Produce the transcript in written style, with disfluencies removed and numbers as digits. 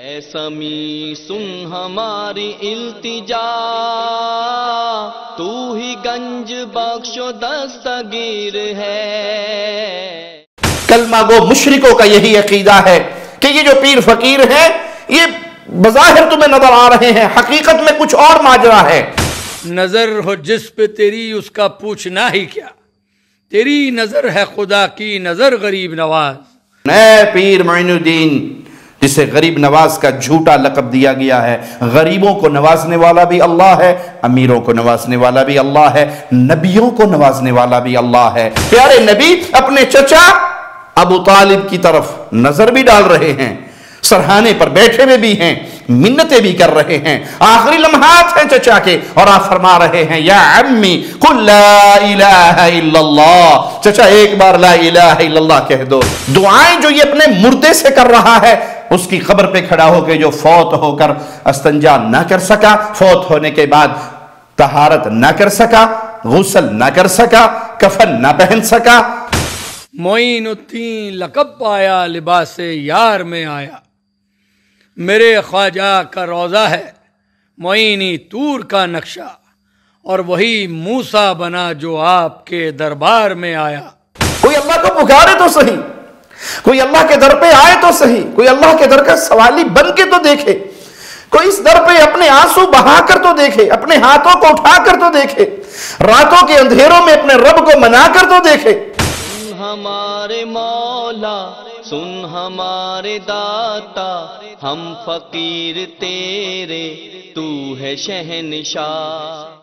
اے سمیع سن ہماری التجا، تو ہی گنج بخش و دستگیر ہے۔ کلمہ گو مشرکوں کا یہی عقیدہ ہے کہ یہ جو پیر فقیر ہیں یہ بظاہر تمہیں نظر آ رہے ہیں، حقیقت میں کچھ اور ماجرا ہے۔ نظر ہو جس پہ تیری اس کا پوچھنا ہی کیا، تیری نظر ہے خدا کی نظر غریب نواز۔ اے پیر معین الدین، جسے غریب نواز کا جھوٹا لقب دیا گیا ہے، غریبوں کو نوازنے والا بھی اللہ ہے، امیروں کو نوازنے والا بھی اللہ ہے، نبیوں کو نوازنے والا بھی اللہ ہے۔ پیارے نبی اپنے چچا ابو طالب کی طرف نظر بھی ڈال رہے ہیں، سرہانے پر بیٹھے ہوئے بھی ہیں، منتیں بھی کر رہے ہیں، آخری لمحات ہیں چچا کے، اور آپ فرما رہے ہیں یا عمی قل لا الہ الا اللہ، چچا ایک بار لا الہ الا اللہ کہہ دو۔ دعائیں جو یہ اپنے مردے سے کر رہا ہے، اس کی قبر پہ کھڑا ہو کے جو فوت ہو کر استنجا نہ کر سکا، فوت ہونے کے بعد طہارت نہ کر سکا، غسل نہ کر سکا، کفن نہ پہن سکا، معین الدین لقب پایا لباس یار میں آیا، میرے خواجہ کا روضہ ہے معینی طور کا نقشہ، اور وہی موسیٰ بنا جو آپ کے دربار میں آیا۔ کوئی اللہ کو پکارے تو صحیح، کوئی اللہ کے در پہ آئے تو صحیح، کوئی اللہ کے در کا سوالی بن کے تو دیکھے، کوئی اس در پہ اپنے آنسو بہا کر تو دیکھے، اپنے ہاتھوں کو اٹھا کر تو دیکھے، راتوں کے اندھیروں میں اپنے رب کو منا کر تو دیکھے۔ سن ہمارے مولا، سن ہمارے داتا، ہم فقیر تیرے، تو ہے شہنشاہ۔